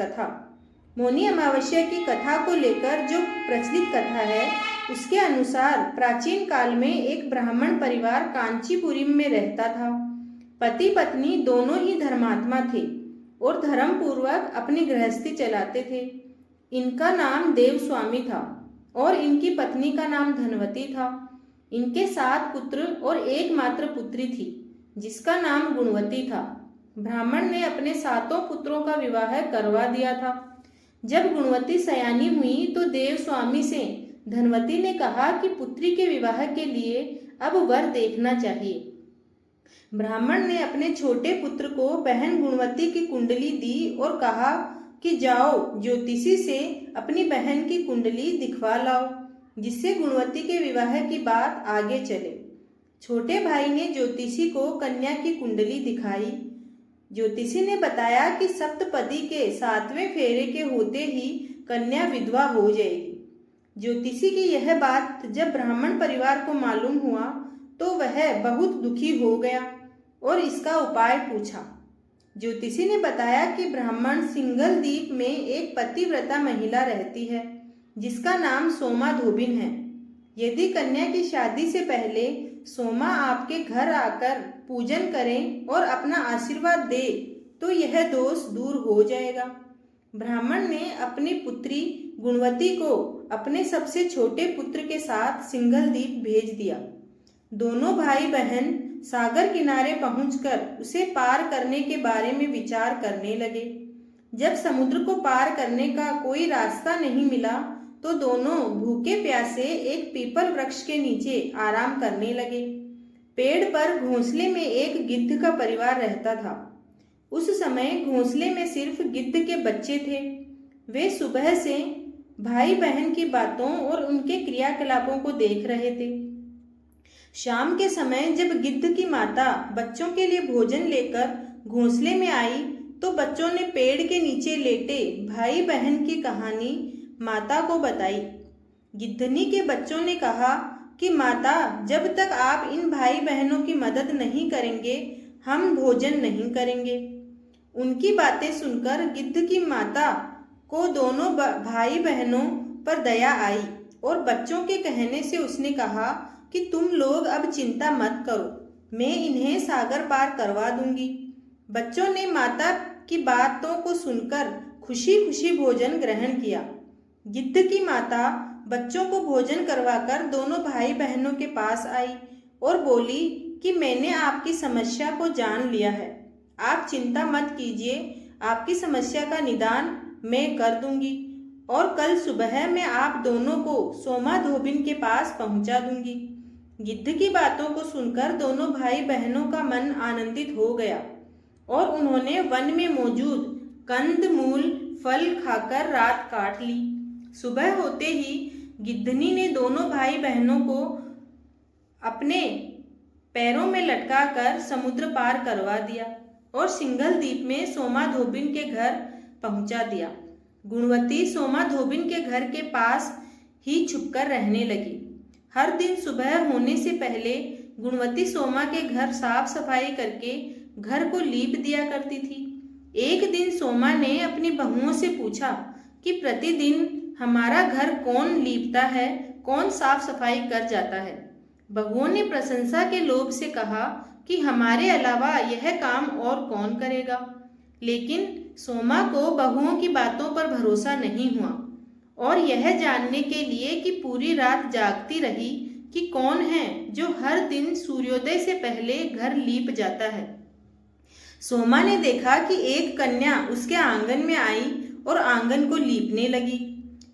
कथा। मौनी अमावस्या की कथा को लेकर जो प्रचलित कथा है उसके अनुसार प्राचीन काल में एक ब्राह्मण परिवार कांचीपुरम में रहता था। पति पत्नी दोनों ही धर्मात्मा थे और धर्म पूर्वक अपनी गृहस्थी चलाते थे। इनका नाम देवस्वामी था और इनकी पत्नी का नाम धनवती था। इनके 7 पुत्र और एकमात्र पुत्री थी जिसका नाम गुणवती था। ब्राह्मण ने अपने 7 पुत्रों का विवाह करवा दिया था। जब गुणवती सयानी हुई तो देवस्वामी से धनवती ने कहा कि पुत्री के विवाह के लिए अब वर देखना चाहिए। ब्राह्मण ने अपने छोटे पुत्र को बहन गुणवती की कुंडली दी और कहा कि जाओ ज्योतिषी से अपनी बहन की कुंडली दिखवा लाओ जिससे गुणवती के विवाह की बात आगे चले। छोटे भाई ने ज्योतिषी को कन्या की कुंडली दिखाई। ज्योतिषी ने बताया कि सप्तपदी के 7वें फेरे के होते ही कन्या विधवा हो जाएगी। ज्योतिषी की यह बात जब ब्राह्मण परिवार को मालूम हुआ तो वह बहुत दुखी हो गया और इसका उपाय पूछा। ज्योतिषी ने बताया कि ब्राह्मण सिंगल द्वीप में एक पतिव्रता महिला रहती है जिसका नाम सोमा धोबिन है। यदि कन्या की शादी से पहले सोमा आपके घर आकर पूजन करें और अपना आशीर्वाद दे तो यह दोष दूर हो जाएगा। ब्राह्मण ने अपनी पुत्री गुणवती को अपने सबसे छोटे पुत्र के साथ सिंगल द्वीप भेज दिया। दोनों भाई बहन सागर किनारे पहुंचकर उसे पार करने के बारे में विचार करने लगे। जब समुद्र को पार करने का कोई रास्ता नहीं मिला तो दोनों भूखे प्यासे एक पीपल वृक्ष के नीचे आराम करने लगे। पेड़ पर घोंसले में एक गिद्ध का परिवार रहता था। उस समय घोंसले में सिर्फ गिद्ध के बच्चे थे। वे सुबह से भाई बहन की बातों और उनके क्रियाकलापों को देख रहे थे। शाम के समय जब गिद्ध की माता बच्चों के लिए भोजन लेकर घोंसले में आई तो बच्चों ने पेड़ के नीचे लेटे भाई बहन की कहानी माता को बताई। गिद्धनी के बच्चों ने कहा कि माता, जब तक आप इन भाई बहनों की मदद नहीं करेंगे हम भोजन नहीं करेंगे। उनकी बातें सुनकर गिद्ध की माता को दोनों भाई बहनों पर दया आई और बच्चों के कहने से उसने कहा कि तुम लोग अब चिंता मत करो, मैं इन्हें सागर पार करवा दूंगी। बच्चों ने माता की बातों को सुनकर खुशी खुशी भोजन ग्रहण किया। गिद्ध की माता बच्चों को भोजन करवाकर दोनों भाई बहनों के पास आई और बोली कि मैंने आपकी समस्या को जान लिया है, आप चिंता मत कीजिए, आपकी समस्या का निदान मैं कर दूंगी और कल सुबह मैं आप दोनों को सोमा धोबिन के पास पहुंचा दूंगी। गिद्ध की बातों को सुनकर दोनों भाई बहनों का मन आनंदित हो गया और उन्होंने वन में मौजूद कंद मूल फल खाकर रात काट ली। सुबह होते ही गिद्धनी ने दोनों भाई बहनों को अपने पैरों में लटकाकर समुद्र पार करवा दिया और सिंगल द्वीप में सोमा धोबिन के घर पहुंचा दिया। गुणवती सोमा धोबिन के घर के पास ही छुपकर रहने लगी। हर दिन सुबह होने से पहले गुणवती सोमा के घर साफ सफाई करके घर को लीप दिया करती थी। एक दिन सोमा ने अपनी बहुओं से पूछा कि प्रतिदिन हमारा घर कौन लीपता है, कौन साफ सफाई कर जाता है। बहुओं ने प्रशंसा के लोभ से कहा कि हमारे अलावा यह काम और कौन करेगा। लेकिन सोमा को बहुओं की बातों पर भरोसा नहीं हुआ और यह जानने के लिए कि पूरी रात जागती रही कि कौन है जो हर दिन सूर्योदय से पहले घर लीप जाता है। सोमा ने देखा कि एक कन्या उसके आंगन में आई और आंगन को लीपने लगी।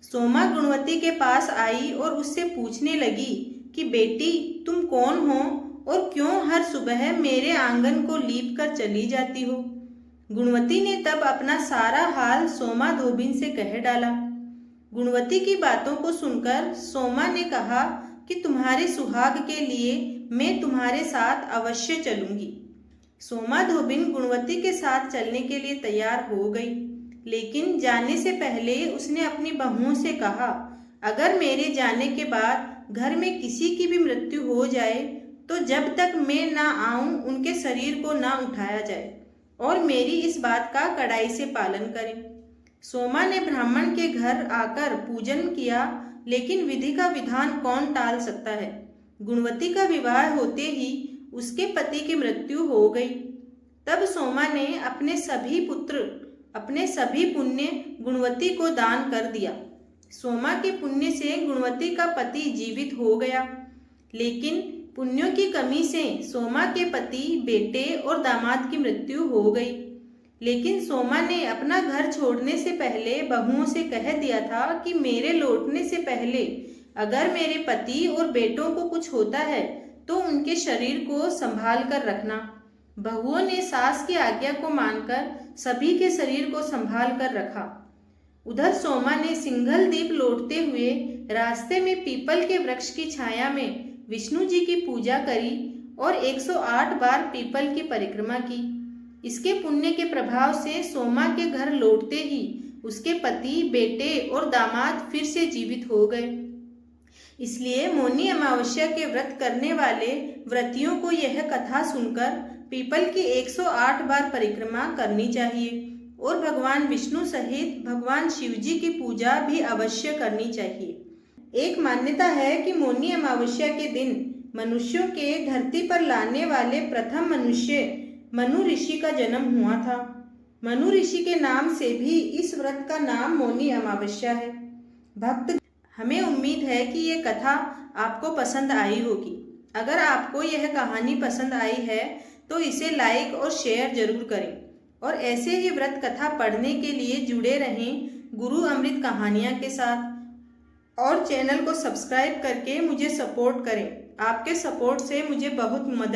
सोमा गुणवती के पास आई और उससे पूछने लगी कि बेटी, तुम कौन हो और क्यों हर सुबह मेरे आंगन को लीप कर चली जाती हो। गुणवती ने तब अपना सारा हाल सोमा धोबिन से कह डाला। गुणवती की बातों को सुनकर सोमा ने कहा कि तुम्हारे सुहाग के लिए मैं तुम्हारे साथ अवश्य चलूंगी। सोमा धोबिन गुणवती के साथ चलने के लिए तैयार हो गई, लेकिन जाने से पहले उसने अपनी बहुओं से कहा, अगर मेरे जाने के बाद घर में किसी की भी मृत्यु हो जाए तो जब तक मैं ना आऊं उनके शरीर को ना उठाया जाए और मेरी इस बात का कड़ाई से पालन करें। सोमा ने ब्राह्मण के घर आकर पूजन किया, लेकिन विधि का विधान कौन टाल सकता है। गुणवती का विवाह होते ही उसके पति की मृत्यु हो गई। तब सोमा ने अपने सभी पुण्य गुणवती को दान कर दिया। सोमा के पुण्य से गुणवती का पति जीवित हो गया, लेकिन पुण्यों की कमी से सोमा के पति, बेटे और दामाद की मृत्यु हो गई। लेकिन सोमा ने अपना घर छोड़ने से पहले बहुओं से कह दिया था कि मेरे लौटने से पहले अगर मेरे पति और बेटों को कुछ होता है तो उनके शरीर को संभाल कर रखना। बहुओं ने सास की आज्ञा को मानकर सभी के शरीर को संभाल कर रखा। उधर सोमा ने सिंघल द्वीप लौटते हुए रास्ते में पीपल के वृक्ष की छाया में विष्णु जी की पूजा करी और 108 बार पीपल की परिक्रमा की। इसके पुण्य के प्रभाव से सोमा के घर लौटते ही उसके पति, बेटे और दामाद फिर से जीवित हो गए। इसलिए मौनी अमावस्या के व्रत करने वाले व्रतियों को यह कथा सुनकर पीपल की 108 बार परिक्रमा करनी चाहिए और भगवान विष्णु सहित भगवान शिव जी की पूजा भी अवश्य करनी चाहिए। एक मान्यता है कि मौनी अमावस्या के दिन मनुष्यों के धरती पर लाने वाले प्रथम मनुष्य मनु ऋषि का जन्म हुआ था। मनु ऋषि के नाम से भी इस व्रत का नाम मौनी अमावस्या है। भक्त, हमें उम्मीद है कि ये कथा आपको पसंद आई होगी। अगर आपको यह कहानी पसंद आई है तो इसे लाइक और शेयर जरूर करें और ऐसे ही व्रत कथा पढ़ने के लिए जुड़े रहें गुरु अमृत कहानियाँ के साथ और चैनल को सब्सक्राइब करके मुझे सपोर्ट करें। आपके सपोर्ट से मुझे बहुत मदद